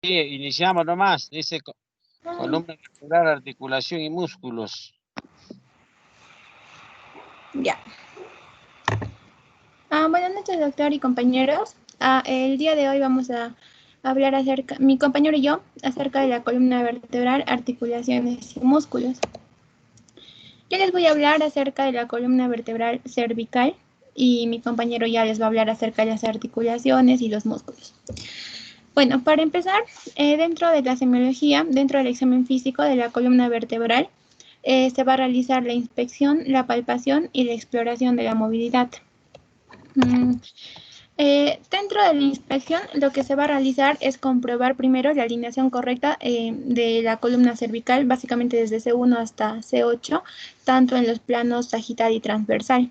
Sí, iniciamos nomás. Dice columna vertebral, articulación y músculos. Ya. Buenas noches, doctor y compañeros. El día de hoy vamos a hablar acerca, mi compañero y yo, acerca de la columna vertebral, articulaciones y músculos. Yo les voy a hablar acerca de la columna vertebral cervical y mi compañero ya les va a hablar acerca de las articulaciones y los músculos. Bueno, para empezar, dentro de la semiología, dentro del examen físico de la columna vertebral, se va a realizar la inspección, la palpación y la exploración de la movilidad. Dentro de la inspección, lo que se va a realizar es comprobar primero la alineación correcta de la columna cervical, básicamente desde C1 hasta C8, tanto en los planos sagital y transversal.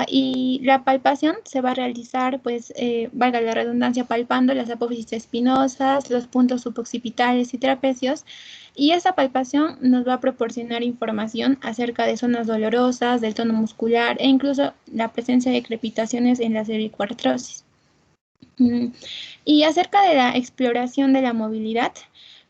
Y la palpación se va a realizar, pues, valga la redundancia, palpando las apófisis espinosas, los puntos suboccipitales y trapecios. Y esa palpación nos va a proporcionar información acerca de zonas dolorosas, del tono muscular e incluso la presencia de crepitaciones en la cervicoartrosis. Y acerca de la exploración de la movilidad,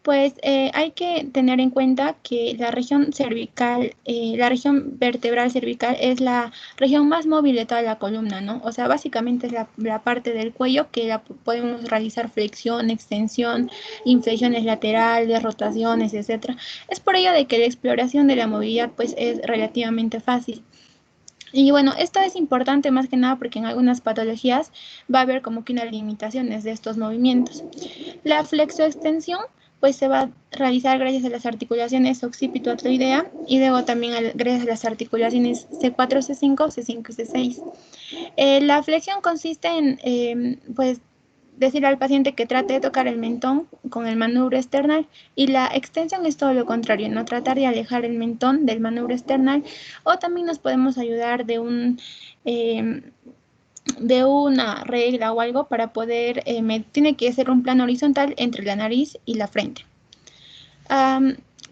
pues hay que tener en cuenta que la región cervical, la región vertebral cervical es la región más móvil de toda la columna, ¿no? O sea, básicamente es la parte del cuello que podemos realizar flexión, extensión, inflexiones laterales, rotaciones, etc. Es por ello de que la exploración de la movilidad pues es relativamente fácil. Y bueno, esto es importante más que nada porque en algunas patologías va a haber como que unas limitaciones de estos movimientos. La flexoextensión pues se va a realizar gracias a las articulaciones occipito-artroidea y luego también gracias a las articulaciones C4, C5, C5 y C6. La flexión consiste en pues decirle al paciente que trate de tocar el mentón con el manubrio external y la extensión es todo lo contrario, no tratar de alejar el mentón del manubrio external o también nos podemos ayudar de una regla o algo para poder, tiene que ser un plano horizontal entre la nariz y la frente.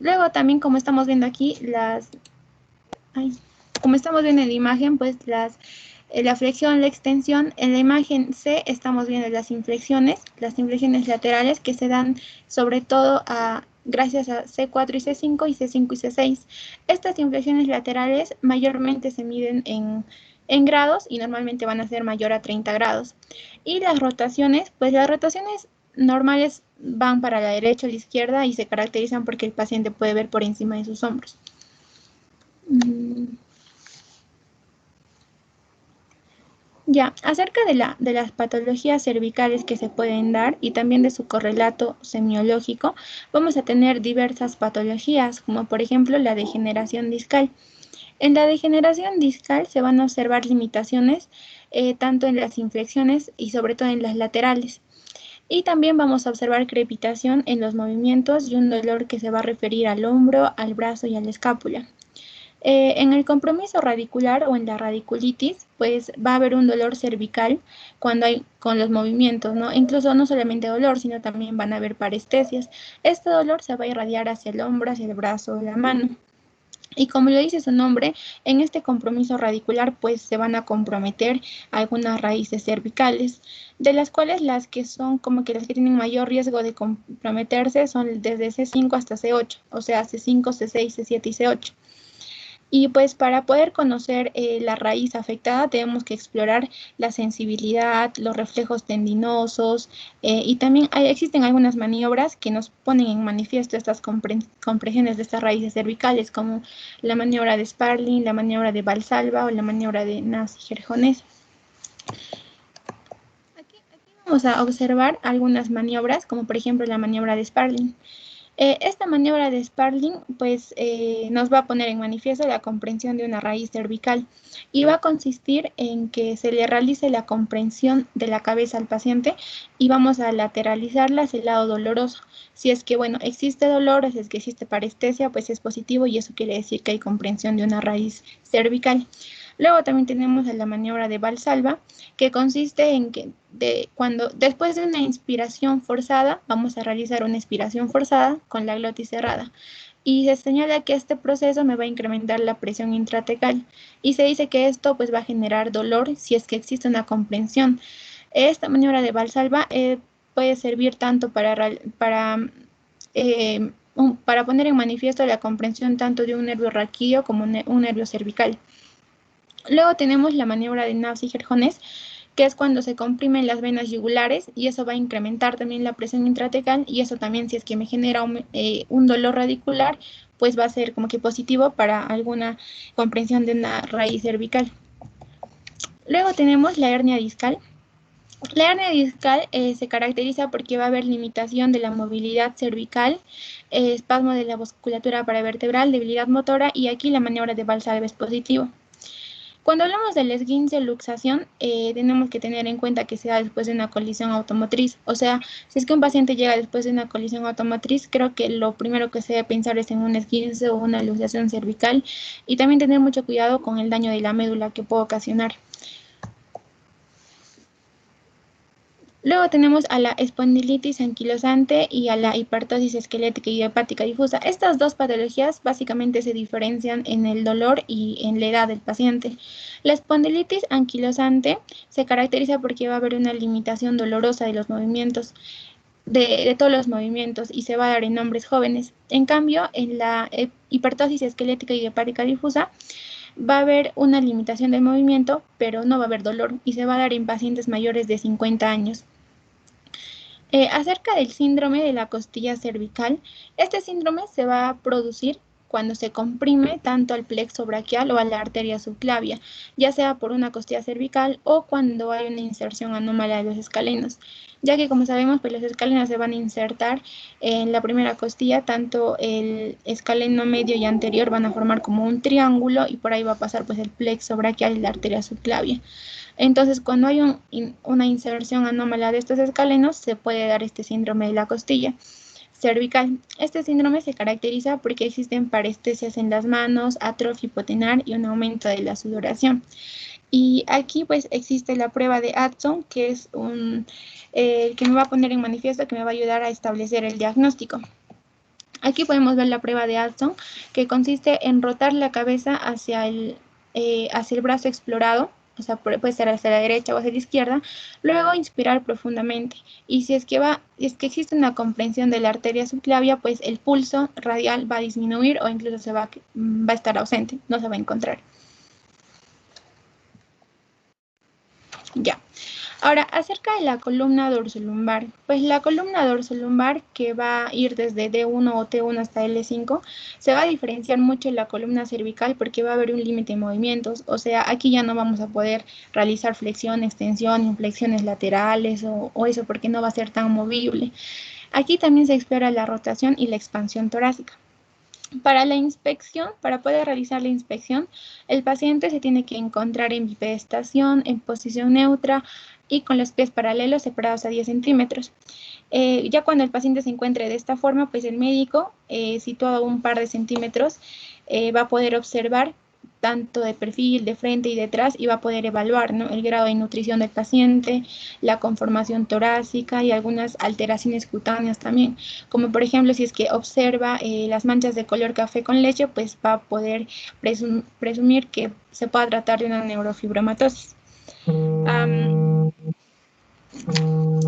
Luego también como estamos viendo aquí, como estamos viendo en la imagen, pues la flexión, la extensión, en la imagen C estamos viendo las inflexiones laterales que se dan sobre todo gracias a C4 y C5 y C5 y C6. Estas inflexiones laterales mayormente se miden en grados y normalmente van a ser mayor a 30 grados. Y las rotaciones, pues las rotaciones normales van para la derecha o la izquierda y se caracterizan porque el paciente puede ver por encima de sus hombros. Ya, acerca de las patologías cervicales que se pueden dar y también de su correlato semiológico, vamos a tener diversas patologías, como por ejemplo la degeneración discal. En la degeneración discal se van a observar limitaciones tanto en las inflexiones y sobre todo en las laterales. Y también vamos a observar crepitación en los movimientos y un dolor que se va a referir al hombro, al brazo y a la escápula. En el compromiso radicular o en la radiculitis, pues va a haber un dolor cervical cuando hay con los movimientos, ¿no? Incluso no solamente dolor, sino también van a haber parestesias. Este dolor se va a irradiar hacia el hombro, hacia el brazo o la mano. Y como lo dice su nombre, en este compromiso radicular pues se van a comprometer algunas raíces cervicales, de las cuales las que son como que las que tienen mayor riesgo de comprometerse son desde C5 hasta C8, o sea, C5, C6, C7 y C8. Y pues para poder conocer la raíz afectada tenemos que explorar la sensibilidad, los reflejos tendinosos y también existen algunas maniobras que nos ponen en manifiesto estas compresiones de estas raíces cervicales como la maniobra de Sparling, la maniobra de Valsalva o la maniobra de Nassy-Gerjonesa. Aquí vamos a observar algunas maniobras como por ejemplo la maniobra de Sparling. Esta maniobra de Sparling pues, nos va a poner en manifiesto la comprensión de una raíz cervical y va a consistir en que se le realice la comprensión de la cabeza al paciente y vamos a lateralizarla hacia el lado doloroso. Si es que, bueno, existe dolor, si es que existe parestesia, pues es positivo y eso quiere decir que hay comprensión de una raíz cervical. Luego también tenemos la maniobra de Valsalva, que consiste en que después de una inspiración forzada, vamos a realizar una expiración forzada con la glotis cerrada. Y se señala que este proceso me va a incrementar la presión intratecal. Y se dice que esto pues va a generar dolor si es que existe una comprensión. Esta maniobra de Valsalva puede servir tanto para poner en manifiesto la comprensión tanto de un nervio raquídeo como un nervio cervical. Luego tenemos la maniobra de Navier-Stokes, que es cuando se comprimen las venas yugulares y eso va a incrementar también la presión intratecal y eso también, si es que me genera un dolor radicular, pues va a ser como que positivo para alguna comprensión de una raíz cervical. Luego tenemos la hernia discal. La hernia discal se caracteriza porque va a haber limitación de la movilidad cervical, espasmo de la musculatura paravertebral, debilidad motora y aquí la maniobra de Valsalva es positivo. Cuando hablamos del esguince luxación, tenemos que tener en cuenta que se da después de una colisión automotriz. O sea, si es que un paciente llega después de una colisión automotriz, creo que lo primero que se debe pensar es en un esguince o una luxación cervical y también tener mucho cuidado con el daño de la médula que puede ocasionar. Luego tenemos a la espondilitis anquilosante y a la hipertosis esquelética idiopática difusa. Estas dos patologías básicamente se diferencian en el dolor y en la edad del paciente. La espondilitis anquilosante se caracteriza porque va a haber una limitación dolorosa de los movimientos, de todos los movimientos y se va a dar en hombres jóvenes. En cambio, en la hipertosis esquelética idiopática difusa, va a haber una limitación del movimiento, pero no va a haber dolor y se va a dar en pacientes mayores de 50 años. Acerca del síndrome de la costilla cervical, este síndrome se va a producir cuando se comprime tanto al plexo braquial o a la arteria subclavia, ya sea por una costilla cervical o cuando hay una inserción anómala de los escalenos, ya que como sabemos, pues los escalenos se van a insertar en la primera costilla, tanto el escaleno medio y anterior van a formar como un triángulo y por ahí va a pasar pues el plexo braquial y la arteria subclavia. Entonces, cuando hay una inserción anómala de estos escalenos, se puede dar este síndrome de la costilla cervical. Este síndrome se caracteriza porque existen parestesias en las manos, atrofia hipotenar y un aumento de la sudoración. Y aquí pues existe la prueba de Addison, que es que me va a poner en manifiesto, que me va a ayudar a establecer el diagnóstico. Aquí podemos ver la prueba de Addison, que consiste en rotar la cabeza hacia el brazo explorado, o sea, puede ser hacia la derecha o hacia la izquierda, luego inspirar profundamente. Y si es que existe una comprensión de la arteria subclavia, pues el pulso radial va a disminuir o incluso va a estar ausente, no se va a encontrar. Ya. Ahora, acerca de la columna dorsolumbar, pues la columna dorsolumbar que va a ir desde D1 o T1 hasta L5, se va a diferenciar mucho en la columna cervical porque va a haber un límite de movimientos, o sea, aquí ya no vamos a poder realizar flexión, extensión, inflexiones laterales o eso porque no va a ser tan movible. Aquí también se explora la rotación y la expansión torácica. Para la inspección, para poder realizar la inspección, el paciente se tiene que encontrar en bipedestación, en posición neutra y con los pies paralelos separados a 10 centímetros. Ya cuando el paciente se encuentre de esta forma, pues el médico, situado a un par de centímetros, va a poder observar tanto de perfil, de frente y detrás, y va a poder evaluar, ¿no?, el grado de nutrición del paciente, la conformación torácica y algunas alteraciones cutáneas también, como por ejemplo si es que observa las manchas de color café con leche, pues va a poder presumir que se pueda tratar de una neurofibromatosis.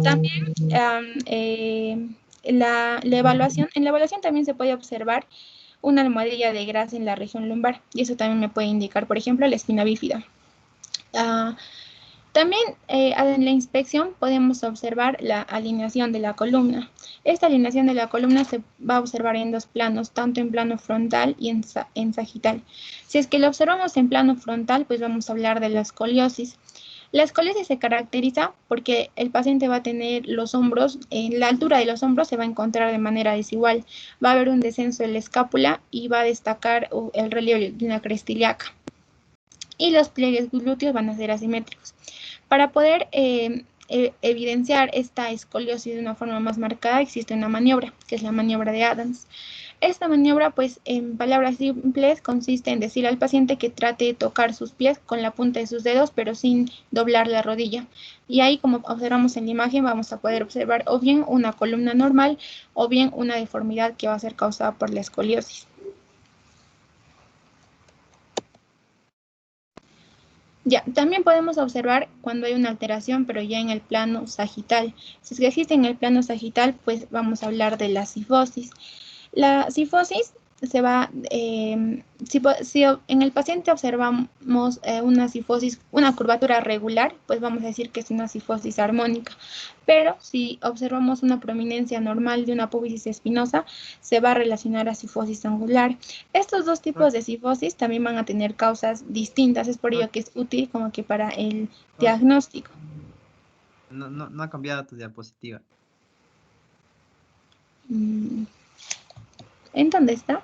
También en la evaluación también se puede observar una almohadilla de grasa en la región lumbar y eso también me puede indicar, por ejemplo, la espina bífida. También en la inspección podemos observar la alineación de la columna. Esta alineación de la columna se va a observar en dos planos, tanto en plano frontal y en sagital. Si es que lo observamos en plano frontal, pues vamos a hablar de la escoliosis. La escoliosis se caracteriza porque el paciente va a tener los hombros, en la altura de los hombros se va a encontrar de manera desigual. Va a haber un descenso de la escápula y va a destacar el relieve de una cresta ilíaca. Y los pliegues glúteos van a ser asimétricos. Para poder evidenciar esta escoliosis de una forma más marcada, existe una maniobra, que es la maniobra de Adams. Esta maniobra, pues, en palabras simples, consiste en decirle al paciente que trate de tocar sus pies con la punta de sus dedos, pero sin doblar la rodilla. Y ahí, como observamos en la imagen, vamos a poder observar o bien una columna normal o bien una deformidad que va a ser causada por la escoliosis. Ya, también podemos observar cuando hay una alteración, pero ya en el plano sagital. Si es que existe en el plano sagital, pues vamos a hablar de la cifosis. La cifosis se va, si en el paciente observamos una cifosis, una curvatura regular, pues vamos a decir que es una cifosis armónica. Pero si observamos una prominencia normal de una apófisis espinosa, se va a relacionar a cifosis angular. Estos dos tipos de cifosis también van a tener causas distintas, es por ello que es útil como que para el diagnóstico. No ha cambiado tu diapositiva. ¿En dónde está?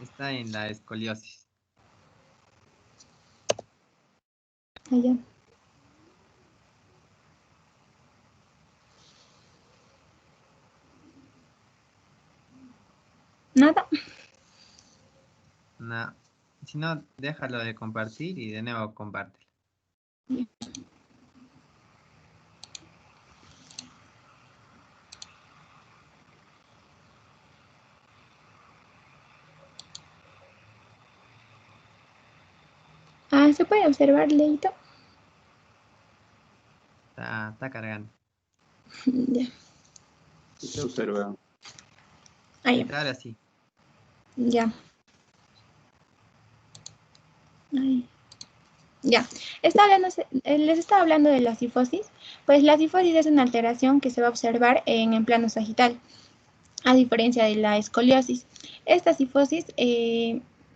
Está en la escoliosis. Allá. Nada. No. Si no, déjalo de compartir y de nuevo compártelo. Ah, ¿se puede observar, Leito? Está cargando. Ya. Sí se observa. Ahí. Ahora sí. Ya. Ay. Ya. Les estaba hablando de la cifosis. Pues la cifosis es una alteración que se va a observar en el plano sagital, a diferencia de la escoliosis. Esta cifosis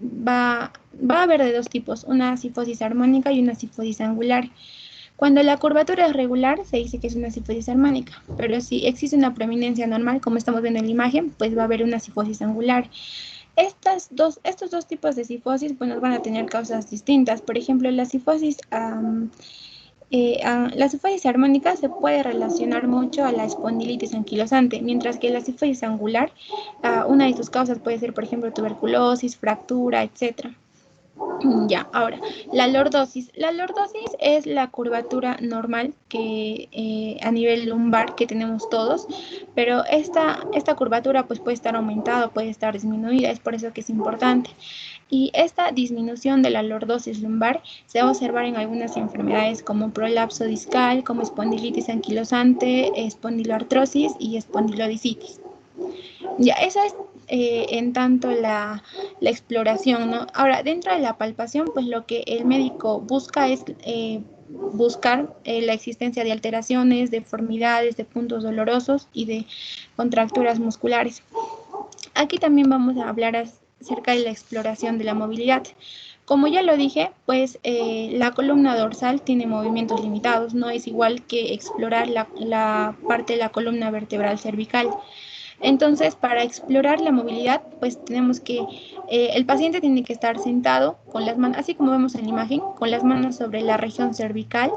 va a haber de dos tipos, una cifosis armónica y una cifosis angular. Cuando la curvatura es regular, se dice que es una cifosis armónica, pero si existe una prominencia normal, como estamos viendo en la imagen, pues va a haber una cifosis angular. Estos dos tipos de cifosis pues, van a tener causas distintas. Por ejemplo, la cifosis armónica se puede relacionar mucho a la espondilitis anquilosante, mientras que la cifosis angular, una de sus causas puede ser, por ejemplo, tuberculosis, fractura, etc. Ya, ahora, la lordosis. La lordosis es la curvatura normal que a nivel lumbar que tenemos todos, pero esta curvatura pues puede estar aumentada, puede estar disminuida, es por eso que es importante. Y esta disminución de la lordosis lumbar se va a observar en algunas enfermedades como prolapso discal, como espondilitis anquilosante, espondiloartrosis y espondilodicitis. Ya, esa es en tanto la exploración, ¿no? Ahora, dentro de la palpación, pues lo que el médico busca es buscar la existencia de alteraciones, deformidades, de puntos dolorosos y de contracturas musculares. Aquí también vamos a hablar acerca de la exploración de la movilidad. Como ya lo dije, pues la columna dorsal tiene movimientos limitados, no es igual que explorar la parte de la columna vertebral cervical. Entonces, para explorar la movilidad, pues tenemos que, el paciente tiene que estar sentado con las manos, así como vemos en la imagen, con las manos sobre la región cervical,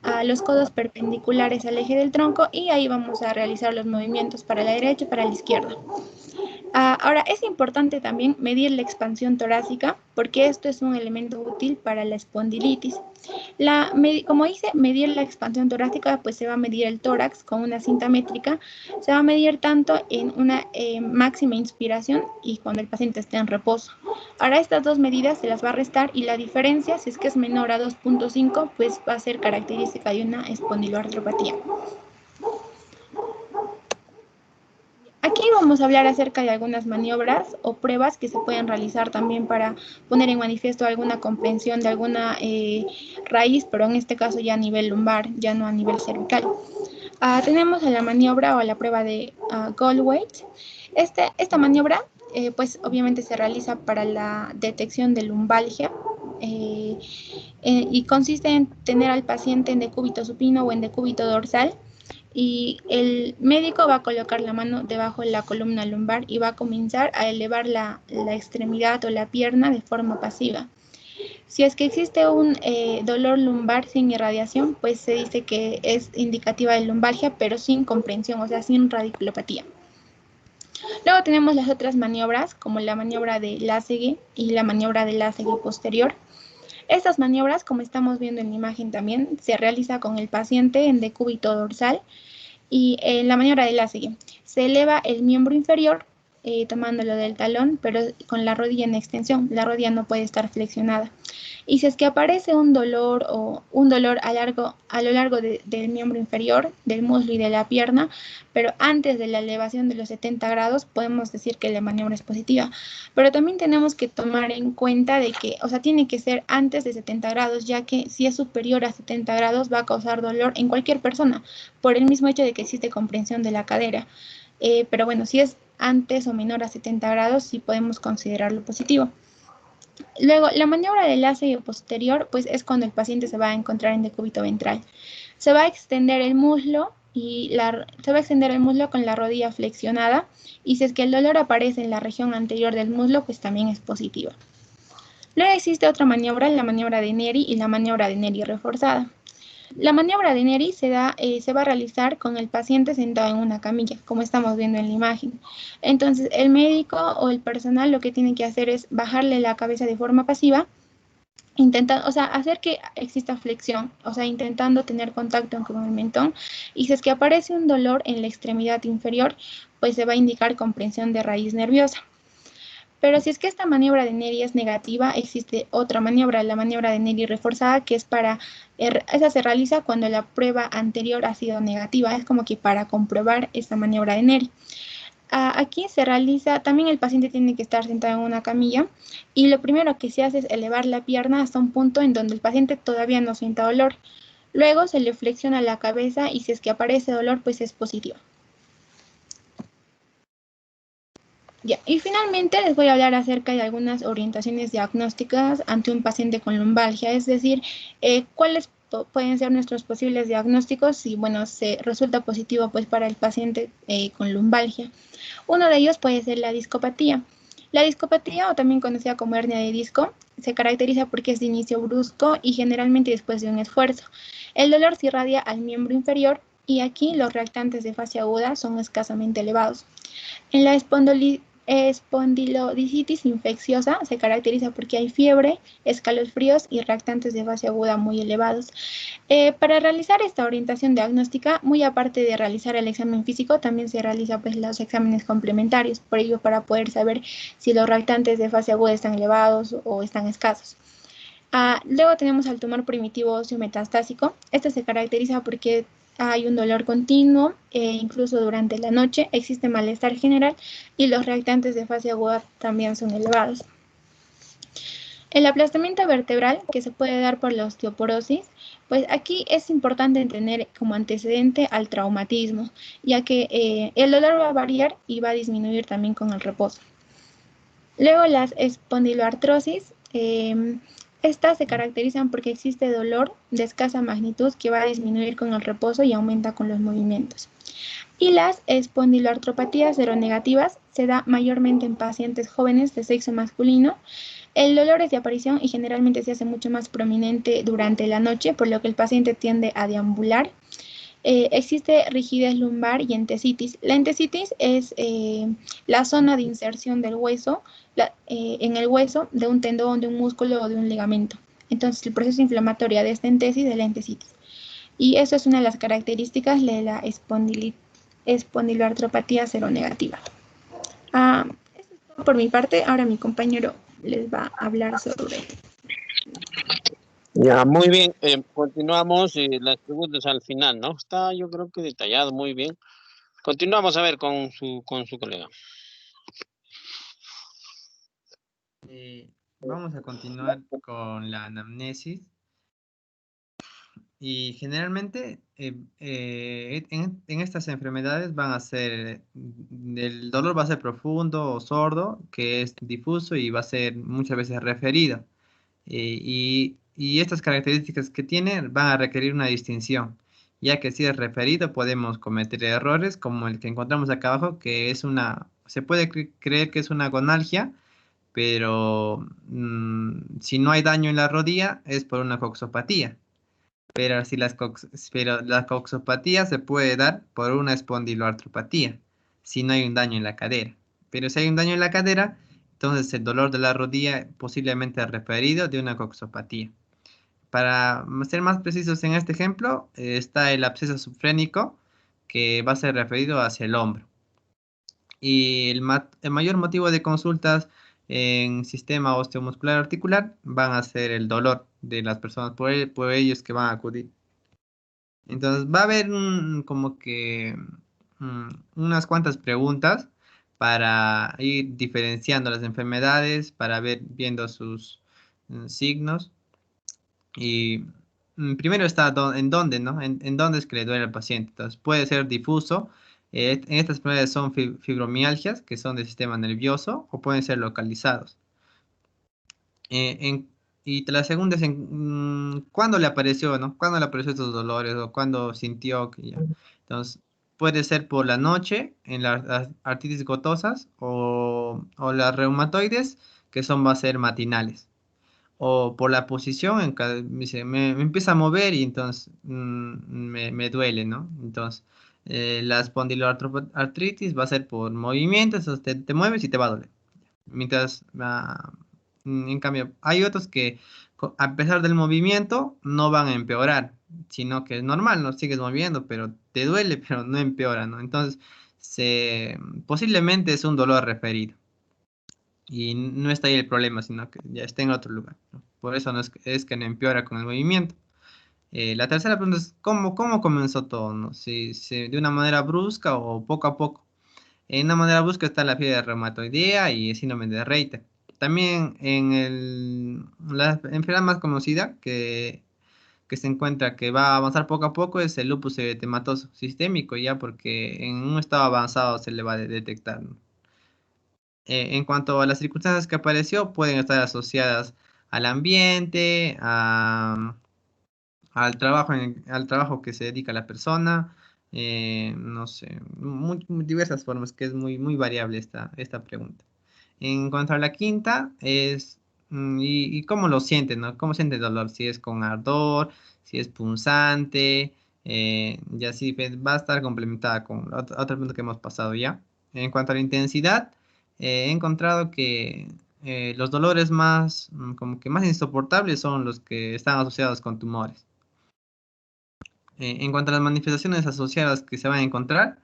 a los codos perpendiculares al eje del tronco y ahí vamos a realizar los movimientos para la derecha y para la izquierda. Ahora, es importante también medir la expansión torácica porque esto es un elemento útil para la espondilitis. Como dice, medir la expansión torácica, pues se va a medir el tórax con una cinta métrica, se va a medir tanto en una máxima inspiración y cuando el paciente esté en reposo. Ahora, estas dos medidas se las va a restar y la diferencia, si es que es menor a 2.5, pues va a ser característica de una espondiloartropatía. Aquí vamos a hablar acerca de algunas maniobras o pruebas que se pueden realizar también para poner en manifiesto alguna comprensión de alguna raíz, pero en este caso ya a nivel lumbar, ya no a nivel cervical. Tenemos a la maniobra o a la prueba de Goldwaite. Esta maniobra, pues obviamente se realiza para la detección de lumbalgia y consiste en tener al paciente en decúbito supino o en decúbito dorsal. Y el médico va a colocar la mano debajo de la columna lumbar y va a comenzar a elevar la extremidad o la pierna de forma pasiva. Si es que existe un dolor lumbar sin irradiación, pues se dice que es indicativa de lumbalgia, pero sin comprensión, o sea, sin radiculopatía. Luego tenemos las otras maniobras, como la maniobra de Lasegue y la maniobra de Lasegue posterior. Estas maniobras, como estamos viendo en la imagen también, se realiza con el paciente en decúbito dorsal y en la maniobra de Lasegue se eleva el miembro inferior tomándolo del talón, pero con la rodilla en extensión. La rodilla no puede estar flexionada. Y si es que aparece un dolor o un dolor a lo largo del miembro inferior, del muslo y de la pierna, pero antes de la elevación de los 70 grados, podemos decir que la maniobra es positiva. Pero también tenemos que tomar en cuenta de que, o sea, tiene que ser antes de 70 grados, ya que si es superior a 70 grados va a causar dolor en cualquier persona, por el mismo hecho de que existe comprensión de la cadera. Pero bueno, si es antes o menor a 70 grados, sí podemos considerarlo positivo. Luego, la maniobra del ácido posterior, pues es cuando el paciente se va a encontrar en decúbito ventral. Se va a extender el muslo se va a extender el muslo con la rodilla flexionada, y si es que el dolor aparece en la región anterior del muslo, pues también es positiva. Luego existe otra maniobra, la maniobra de Neri y la maniobra de Neri reforzada. La maniobra de Neri se va a realizar con el paciente sentado en una camilla, como estamos viendo en la imagen. Entonces, el médico o el personal lo que tiene que hacer es bajarle la cabeza de forma pasiva, intentando, o sea, hacer que exista flexión, o sea, intentando tener contacto con el mentón. Y si es que aparece un dolor en la extremidad inferior, pues se va a indicar comprensión de raíz nerviosa. Pero si es que esta maniobra de Neri es negativa, existe otra maniobra, la maniobra de Neri reforzada, que es esa se realiza cuando la prueba anterior ha sido negativa, es como que para comprobar esta maniobra de Neri. Aquí se realiza, también el paciente tiene que estar sentado en una camilla, y lo primero que se hace es elevar la pierna hasta un punto en donde el paciente todavía no sienta dolor. Luego se le flexiona la cabeza y si es que aparece dolor, pues es positivo. Ya, y finalmente les voy a hablar acerca de algunas orientaciones diagnósticas ante un paciente con lumbalgia, es decir, cuáles pueden ser nuestros posibles diagnósticos si, bueno, se resulta positivo pues para el paciente con lumbalgia. Uno de ellos puede ser la discopatía. La discopatía, o también conocida como hernia de disco, se caracteriza porque es de inicio brusco y generalmente después de un esfuerzo. El dolor se irradia al miembro inferior y aquí los reactantes de fase aguda son escasamente elevados. En la espondilodicitis infecciosa se caracteriza porque hay fiebre, escalofríos y reactantes de fase aguda muy elevados. Para realizar esta orientación diagnóstica, muy aparte de realizar el examen físico, también se realiza pues los exámenes complementarios, por ello para poder saber si los reactantes de fase aguda están elevados o están escasos. Luego tenemos al tumor primitivo óseo metastásico. Este se caracteriza porque hay un dolor continuo, incluso durante la noche, existe malestar general y los reactantes de fase aguda también son elevados. El aplastamiento vertebral, que se puede dar por la osteoporosis, pues aquí es importante tener como antecedente al traumatismo, ya que el dolor va a variar y va a disminuir también con el reposo. Luego las espondiloartrosis, estas se caracterizan porque existe dolor de escasa magnitud que va a disminuir con el reposo y aumenta con los movimientos. Y las espondiloartropatías seronegativas se da mayormente en pacientes jóvenes de sexo masculino. El dolor es de aparición y generalmente se hace mucho más prominente durante la noche, por lo que el paciente tiende a deambular. Existe rigidez lumbar y entesitis. La entesitis es la zona de inserción del hueso, en el hueso de un tendón, de un músculo o de un ligamento. Entonces, el proceso inflamatorio de esta entesis es la entesitis. Y eso es una de las características de la espondiloartropatía seronegativa. Eso es todo por mi parte. Ahora mi compañero les va a hablar sobre... Ya, muy bien. Continuamos las preguntas al final, ¿no? Está, yo creo que detallado, muy bien. Continuamos a ver con su colega. Vamos a continuar con la anamnesis. Y generalmente en estas enfermedades van a ser, el dolor va a ser profundo o sordo, que es difuso y va a ser muchas veces referido. Y estas características que tiene van a requerir una distinción, ya que si es referido podemos cometer errores como el que encontramos acá abajo, que es se puede creer que es una gonalgia, pero si no hay daño en la rodilla es por una coxopatía. Pero la coxopatía se puede dar por una espondiloartropatía, si no hay un daño en la cadera. Pero si hay un daño en la cadera, entonces el dolor de la rodilla posiblemente es referido de una coxopatía. Para ser más precisos en este ejemplo, está el absceso subfrénico, que va a ser referido hacia el hombro. Y el mayor motivo de consultas en sistema osteomuscular articular van a ser el dolor de las personas, por ellos que van a acudir. Entonces va a haber como que unas cuantas preguntas para ir diferenciando las enfermedades, para ver viendo sus signos. Y primero está en dónde, ¿no? En dónde es que le duele al paciente. Entonces puede ser difuso. En estas enfermedades son fibromialgias, que son del sistema nervioso, o pueden ser localizados. Y la segunda es cuándo le apareció, ¿no? ¿Cuándo le apareció estos dolores o cuándo sintió que ya? Entonces, puede ser por la noche en las artritis gotosas o las reumatoides, que va a ser matinales. O por la posición en que me empieza a mover y entonces me duele, ¿no? Entonces, la espondiloartritis va a ser por movimiento, entonces te mueves y te va a doler. Mientras, en cambio, hay otros que a pesar del movimiento no van a empeorar, sino que es normal, no sigues moviendo, pero te duele, pero no empeora, ¿no? Entonces, posiblemente es un dolor referido y no está ahí el problema, sino que ya está en otro lugar, ¿no? Por eso no es que no empeora con el movimiento. La tercera pregunta es, ¿cómo comenzó todo, no? Si de una manera brusca o poco a poco. En una manera brusca está la fiebre reumatoidea y el síndrome de Reiter. También la enfermedad más conocida que se encuentra que va a avanzar poco a poco es el lupus eritematoso sistémico, ya porque en un estado avanzado se le va a detectar, ¿no? En cuanto a las circunstancias que apareció, pueden estar asociadas al ambiente, al trabajo que se dedica la persona, no sé, diversas formas, que es muy variable esta pregunta. En cuanto a la quinta, es y cómo lo siente, ¿no? ¿Cómo siente el dolor? Si es con ardor, si es punzante, y así pues, va a estar complementada con otra pregunta que hemos pasado ya. En cuanto a la intensidad, he encontrado que los dolores más, como que más insoportables son los que están asociados con tumores. En cuanto a las manifestaciones asociadas que se van a encontrar,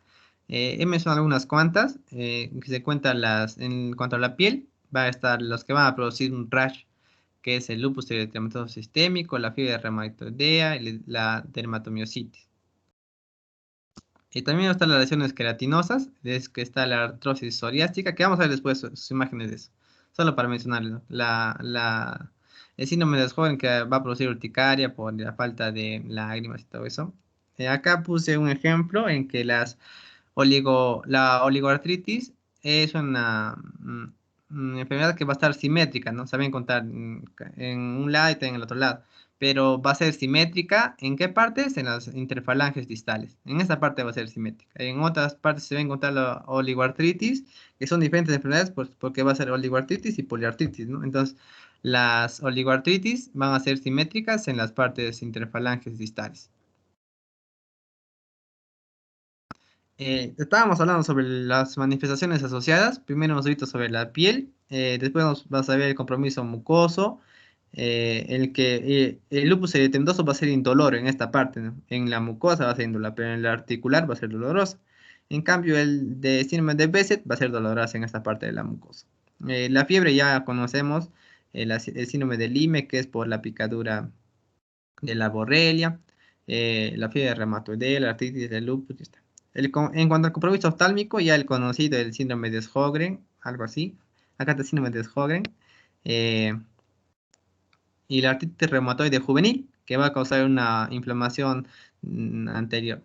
he mencionado algunas cuantas, que se cuentan en cuanto a la piel, va a estar los que van a producir un rash, que es el lupus eritematoso sistémico, la fiebre reumatoidea y la dermatomiositis. Y también están las lesiones queratinosas, es que está la artrosis psoriástica, que vamos a ver después sus imágenes de eso, solo para mencionarles, ¿no? El síndrome de Sjögren que va a producir urticaria por la falta de lágrimas y todo eso. Acá puse un ejemplo en que la oligoartritis es una enfermedad que va a estar simétrica, ¿no? Saben contar en un lado y también en el otro lado, pero va a ser simétrica. ¿En qué partes? En las interfalanges distales. En esta parte va a ser simétrica. En otras partes se va a encontrar la oligoartritis, que son diferentes enfermedades, pues, porque va a ser oligoartritis y poliartritis, ¿no? Entonces, las oligoartritis van a ser simétricas en las partes interfalanges distales. Estábamos hablando sobre las manifestaciones asociadas. Primero hemos visto sobre la piel, después vas a ver el compromiso mucoso, el lupus eritematoso va a ser indoloro en esta parte, ¿no? En la mucosa va a ser indoloro, pero en la articular va a ser dolorosa. En cambio, el de síndrome de Behçet va a ser dolorosa en esta parte de la mucosa. La fiebre ya conocemos, el síndrome de Lyme, que es por la picadura de la borrelia, la fiebre reumatoidea, la artritis del lupus, ya está. En cuanto al compromiso oftálmico, ya el conocido, el síndrome de Sjögren, algo así. Acá está el síndrome de Sjögren. eh, y la artritis reumatoide juvenil, que va a causar una inflamación anterior.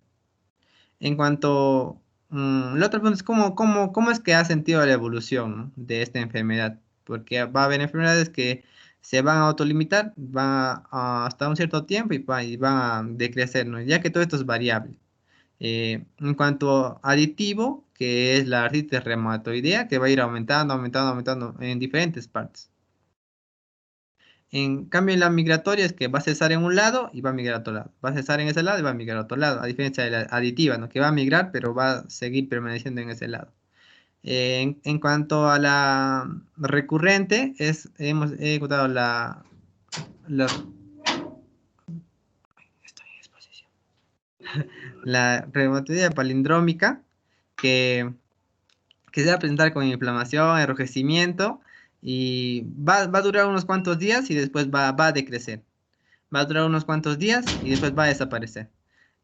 En cuanto, la otra pregunta es cómo es que ha sentido la evolución, ¿no? De esta enfermedad, porque va a haber enfermedades que se van a autolimitar, hasta un cierto tiempo y van a decrecer, ¿no? Ya que todo esto es variable. En cuanto a aditivo, que es la artritis reumatoidea, que va a ir aumentando en diferentes partes. En cambio, en la migratoria es que va a cesar en un lado y va a migrar a otro lado. Va a cesar en ese lado y va a migrar a otro lado. A diferencia de la aditiva, ¿no? Que va a migrar, pero va a seguir permaneciendo en ese lado. En cuanto a la recurrente, hemos encontrado la, estoy en exposición. La reumatoidea palindrómica, que que se va a presentar con inflamación, enrojecimiento, y va a durar unos cuantos días y después va a decrecer. Va a durar unos cuantos días y después va a desaparecer.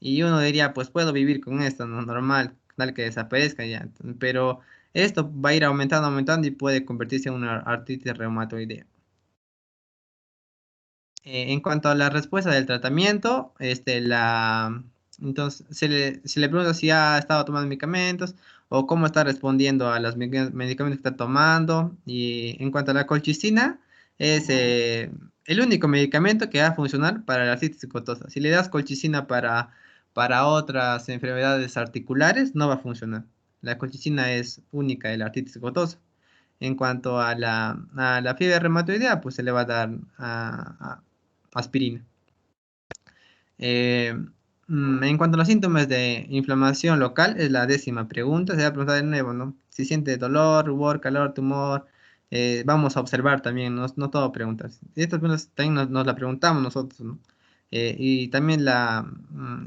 Y uno diría, pues puedo vivir con esto, ¿no? Normal, tal que desaparezca ya. Pero esto va a ir aumentando, aumentando y puede convertirse en una artritis reumatoidea. En cuanto a la respuesta del tratamiento, entonces se le pregunta si ha estado tomando medicamentos o cómo está respondiendo a los medicamentos que está tomando. Y en cuanto a la colchicina, es el único medicamento que va a funcionar para la artritis cicotosa. Si le das colchicina para otras enfermedades articulares, no va a funcionar. La colchicina es única de la artritis cicotosa. En cuanto a la fiebre reumatoidea, pues se le va a dar aspirina. Eh, en cuanto a los síntomas de inflamación local, es la 10ª pregunta. Se va a preguntar de nuevo, ¿no? Si siente dolor, rubor, calor, tumor. Vamos a observar también, no todo preguntas. Estas preguntas también nos la preguntamos nosotros, ¿no? Y también la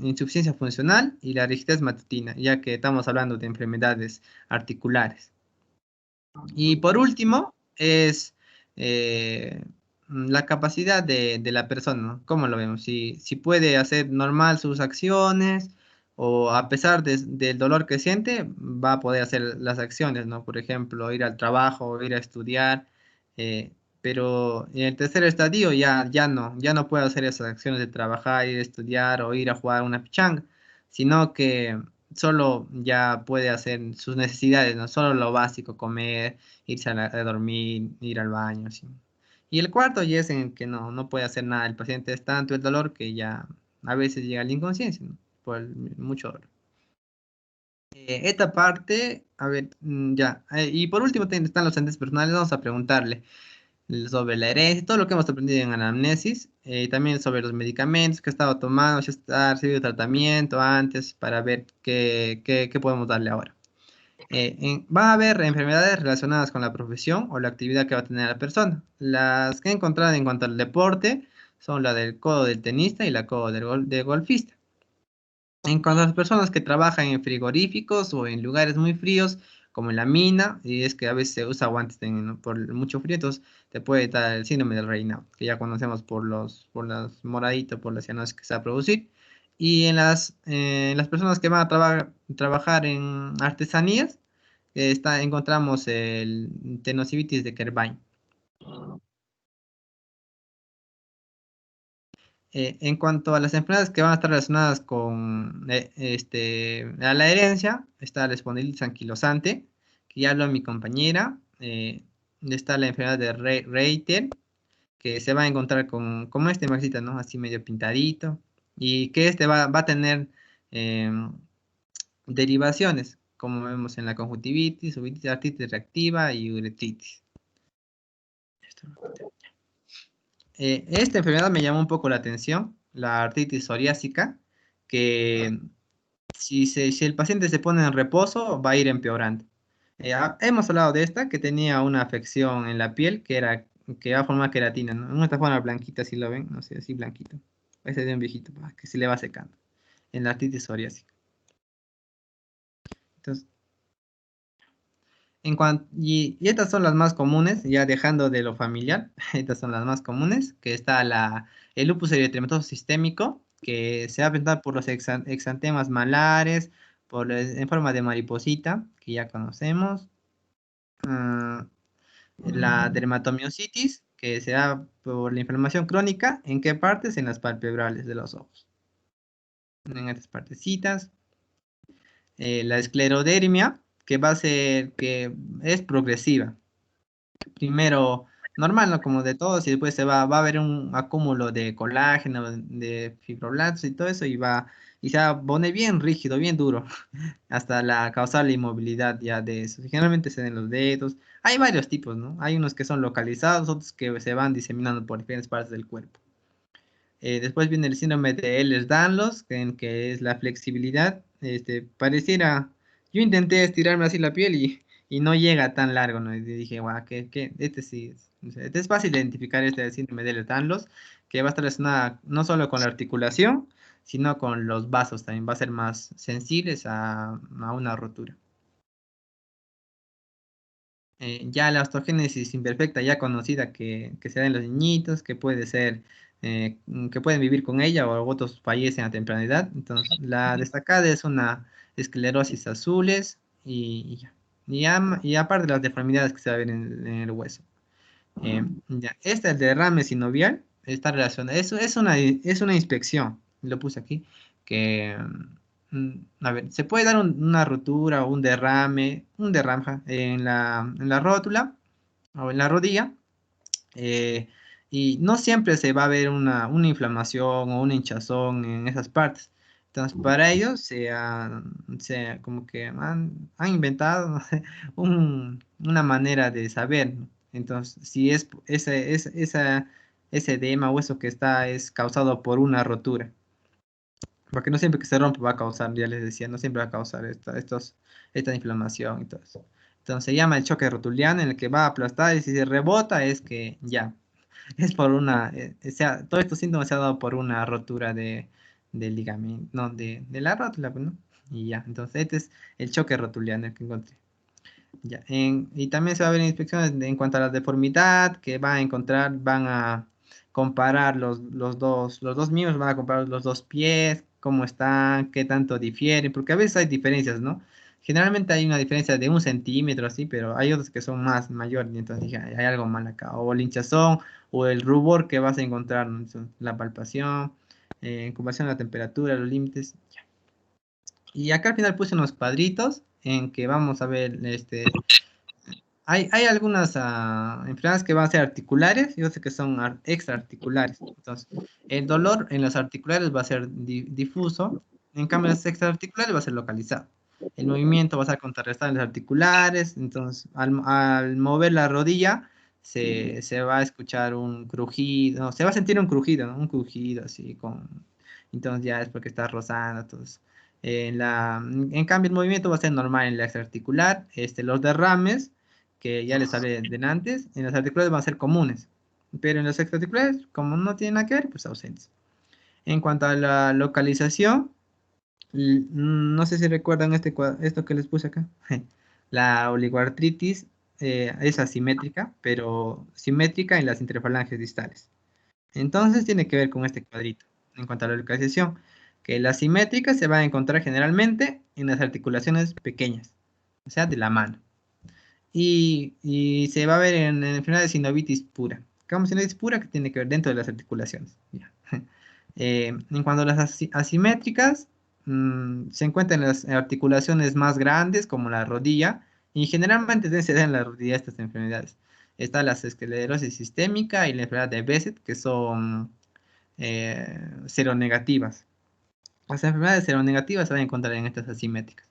insuficiencia funcional y la rigidez matutina, ya que estamos hablando de enfermedades articulares. Y por último, es la capacidad de la persona, ¿no? ¿Cómo lo vemos? Si puede hacer normal sus acciones o a pesar del dolor que siente, va a poder hacer las acciones, ¿no? Por ejemplo, ir al trabajo, ir a estudiar, pero en el tercer estadio ya no puede hacer esas acciones de trabajar, ir a estudiar o ir a jugar una pichanga, sino que solo ya puede hacer sus necesidades, ¿no? Solo lo básico, comer, irse a dormir, ir al baño, así. Y el cuarto ya es en el que no puede hacer nada. El paciente es tanto el dolor que ya a veces llega a la inconsciencia, ¿no? Por mucho dolor. Esta parte, a ver, ya. Y por último están los entes personales. Vamos a preguntarle sobre la herencia, todo lo que hemos aprendido en anamnesis, también sobre los medicamentos que ha estado tomando, si ha recibido tratamiento antes, para ver qué podemos darle ahora. Va a haber enfermedades relacionadas con la profesión o la actividad que va a tener la persona. Las que he encontrado en cuanto al deporte son la del codo del tenista y la codo del golfista. En cuanto a las personas que trabajan en frigoríficos o en lugares muy fríos, como en la mina, y es que a veces se usa guantes por mucho frío, entonces te puede dar el síndrome del Raynaud, que ya conocemos por las moraditos, por las cianosis que se va a producir. Y en las personas que van a trabajar en artesanías, encontramos el tenosivitis de Kerbein. En cuanto a las enfermedades que van a estar relacionadas con a la herencia, está la espondilitis anquilosante, que ya habló mi compañera. Está la enfermedad de Reiter, que se va a encontrar como este marxista, ¿no? Así medio pintadito, y que va a tener derivaciones, como vemos en la conjuntivitis, uveitis, artritis reactiva y uretritis. Esta enfermedad me llamó un poco la atención, la artritis psoriásica, que si el paciente se pone en reposo, va a ir empeorando. Hemos hablado de esta, que tenía una afección en la piel, que va a formar queratina, ¿no? En esta forma blanquita, si lo ven, no sé, así blanquito. Ese es de un viejito, que se le va secando, en la artritis psoriásica. Entonces, y estas son las más comunes, ya dejando de lo familiar, estas son las más comunes, que está el lupus eritematoso sistémico, que se va a presentar por los exantemas malares, en forma de mariposita, que ya conocemos. La dermatomiositis, que se da por la inflamación crónica, ¿en qué partes? En las palpebrales de los ojos. En estas partecitas. La esclerodermia, que va a ser, que es progresiva. Primero normal, ¿no? Como de todos, y después va a haber un acúmulo de colágeno, de fibroblastos y todo eso, y se va a poner bien rígido, bien duro, hasta causar la inmovilidad ya de eso. Generalmente se den los dedos. Hay varios tipos, ¿no? Hay unos que son localizados, otros que se van diseminando por diferentes partes del cuerpo. Después viene el síndrome de Ehlers-Danlos, que es la flexibilidad. Pareciera, yo intenté estirarme así la piel y no llega tan largo, ¿no? Y dije, guau, este sí este es fácil de identificar este síndrome de Ehlers-Danlos, que va a estar relacionada no solo con la articulación, sino con los vasos también. Va a ser más sensibles a una rotura. Ya la osteogénesis imperfecta ya conocida que se da en los niñitos, que puede ser, que pueden vivir con ella o otros fallecen a temprana edad. Entonces, la destacada es una esclerosis azules y aparte de las deformidades que se ven en el hueso. Ya, este, el derrame sinovial, está relacionado, es una inspección, lo puse aquí, que, a ver, se puede dar una rotura o un derrame en la rótula o en la rodilla, eh, y no siempre se va a ver una inflamación o una hinchazón en esas partes. Entonces, para ello como que han inventado, no sé, una manera de saber, ¿no? Entonces, si ese edema o eso que está es causado por una rotura. Porque no siempre que se rompe va a causar, ya les decía, no siempre va a causar esta inflamación y todo eso. Entonces se llama el choque rotuliano en el que va a aplastar y si se rebota es que ya, es por todos estos síntomas se ha dado por una rotura del ligamento, no, de la rótula, pues, ¿no? Y ya, entonces este es el choque rotuliano el que encontré. Ya, y también se va a ver inspecciones en cuanto a la deformidad, que van a comparar los dos miembros, van a comparar los dos pies, cómo están, qué tanto difieren, porque a veces hay diferencias, ¿no? Generalmente hay una diferencia de 1 centímetro, así, pero hay otros que son mayores, y entonces dije, hay algo mal acá, o el hinchazón, o el rubor que vas a encontrar, ¿no? Entonces, la palpación, en comparación a la temperatura, los límites, ya. Y acá al final puse unos cuadritos en que vamos a ver, hay algunas enfermedades que van a ser articulares y otras que son extraarticulares. Entonces, el dolor en las articulares va a ser difuso, en cambio en las extraarticulares va a ser localizado. El movimiento va a ser contrarrestado en las articulares, entonces al mover la rodilla se va a escuchar un crujido, no, se va a sentir un crujido, ¿no? Un crujido así entonces ya es porque está rozando. Entonces, en cambio el movimiento va a ser normal en la extraarticular, los derrames que ya les hablé de antes, en las articulares van a ser comunes, pero en los extraarticulares, como no tienen nada que ver, pues ausentes. En cuanto a la localización, no sé si recuerdan esto que les puse acá. La oligoartritis es asimétrica, pero simétrica en las interfalanges distales. Entonces tiene que ver con este cuadrito. En cuanto a la localización, que la simétrica se va a encontrar generalmente en las articulaciones pequeñas, o sea, de la mano. Y se va a ver en enfermedad de sinovitis pura. ¿Cómo sinovitis pura? Que tiene que ver dentro de las articulaciones. Ya. En cuanto a las asimétricas, se encuentran en las articulaciones más grandes, como la rodilla, y generalmente se dan en la rodilla estas enfermedades. Está la esclerosis sistémica y la enfermedad de Behçet, que son seronegativas. Las enfermedades seronegativas se van a encontrar en estas asimétricas,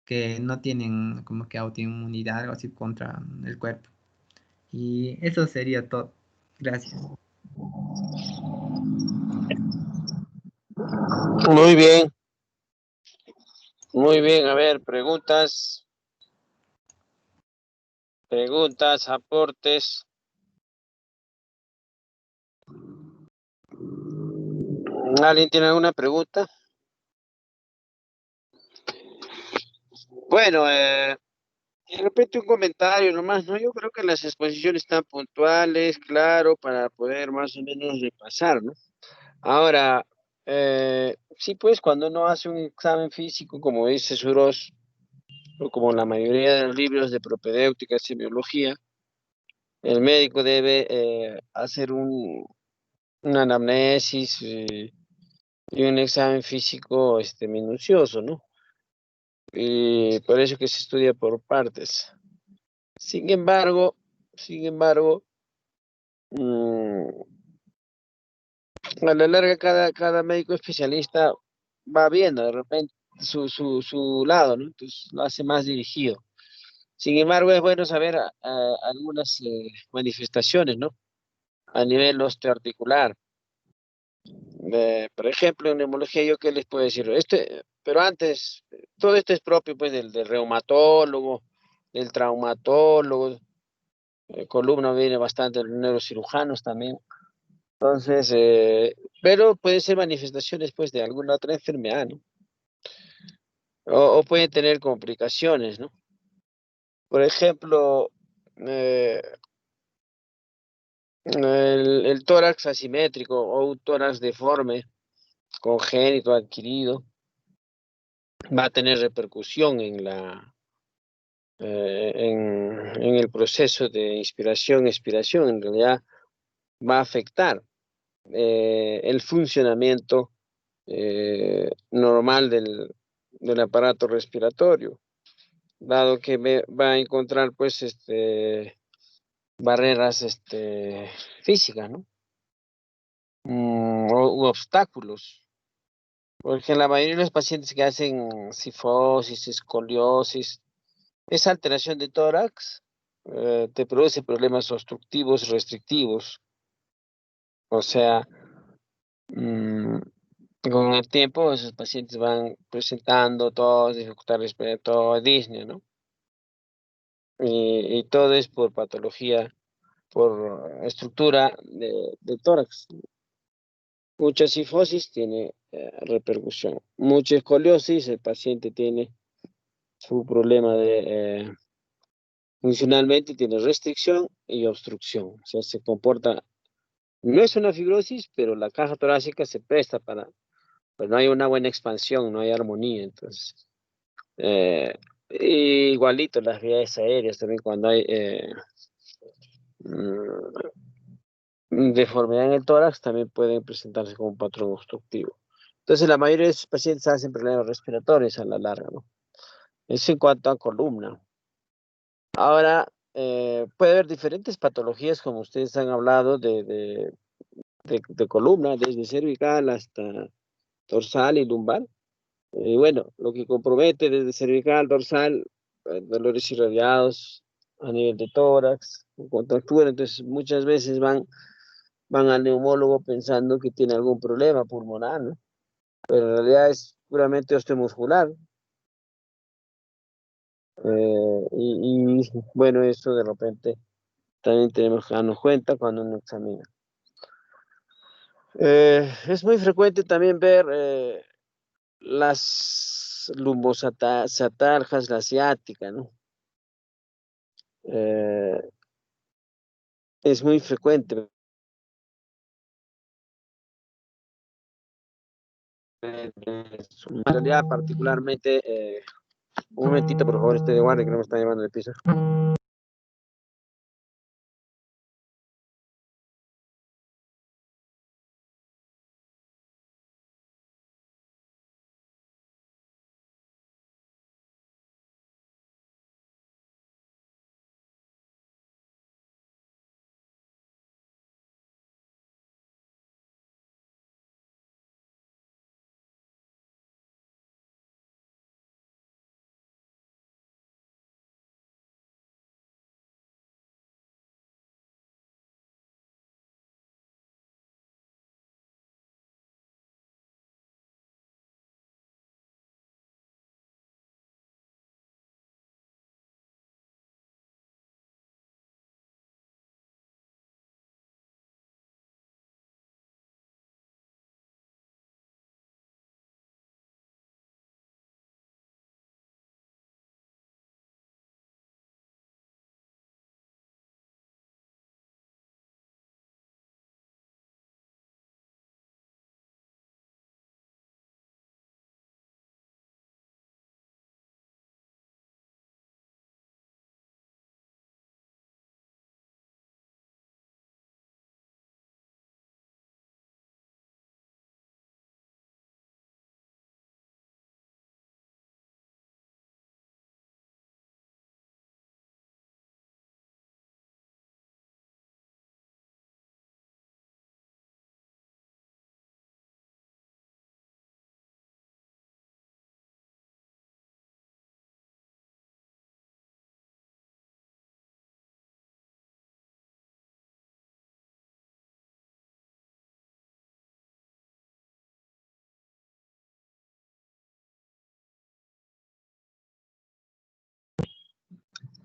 que no tienen como que autoinmunidad, algo así contra el cuerpo. Y eso sería todo. Gracias. Muy bien, muy bien. A ver, preguntas, aportes. ¿Alguien tiene alguna pregunta? Bueno, de repente un comentario nomás, ¿no? Yo creo que las exposiciones están puntuales, claro, para poder más o menos repasar, ¿no? Ahora, sí, pues cuando uno hace un examen físico, como dice Suros, o como la mayoría de los libros de propedéutica y semiología, el médico debe hacer una anamnesis y un examen físico minucioso, ¿no? Y por eso que se estudia por partes. Sin embargo, mm, a la larga cada médico especialista va viendo de repente su lado, ¿no? Entonces lo hace más dirigido. Sin embargo, es bueno saber algunas manifestaciones, ¿no? A nivel osteoarticular. Por ejemplo, en neumología, ¿yo qué les puedo decir? Pero antes, todo esto es propio pues del reumatólogo, del traumatólogo, columna viene bastante de los neurocirujanos también. Entonces, pero pueden ser manifestaciones pues de alguna otra enfermedad, ¿no? O pueden tener complicaciones, ¿no? Por ejemplo, eh, el tórax asimétrico o un tórax deforme, congénito, adquirido, va a tener repercusión en el proceso de inspiración, expiración. En realidad va a afectar el funcionamiento normal del aparato respiratorio, dado que va a encontrar pues barreras físicas, ¿no? U obstáculos. Porque la mayoría de los pacientes que hacen cifosis, escoliosis, esa alteración de tórax te produce problemas obstructivos, restrictivos. O sea, mm, con el tiempo esos pacientes van presentando tos, dificultad respiratoria, disnea, ¿no? Y todo es por patología, por estructura de tórax. Mucha cifosis tiene repercusión. Mucha escoliosis, el paciente tiene su problema funcionalmente tiene restricción y obstrucción. O sea, se comporta, no es una fibrosis, pero la caja torácica se presta para, pues no hay una buena expansión, no hay armonía. Entonces, eh, igualito las vías aéreas también cuando hay deformidad en el tórax, también pueden presentarse como un patrón obstructivo. Entonces, la mayoría de estos pacientes hacen problemas respiratorios a la larga, ¿no? Eso en cuanto a columna. Ahora, puede haber diferentes patologías, como ustedes han hablado, de columna, desde cervical hasta dorsal y lumbar. Y bueno, lo que compromete desde cervical, dorsal, dolores irradiados a nivel de tórax, contractura, entonces muchas veces van al neumólogo pensando que tiene algún problema pulmonar, ¿no? Pero en realidad es puramente osteomuscular. Bueno, eso de repente también tenemos que darnos cuenta cuando uno examina. Es muy frecuente también ver las lumbosataljas, la ciática, ¿no? Es muy frecuente. En realidad, particularmente, un momentito, por favor, estoy de guardia, que no me están llevando de piso.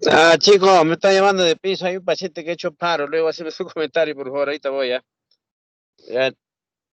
Ah, chico, me está llamando de piso. Hay un paciente que ha hecho paro. Luego haceme su comentario, por favor. Ahorita voy, ¿ya? Ya.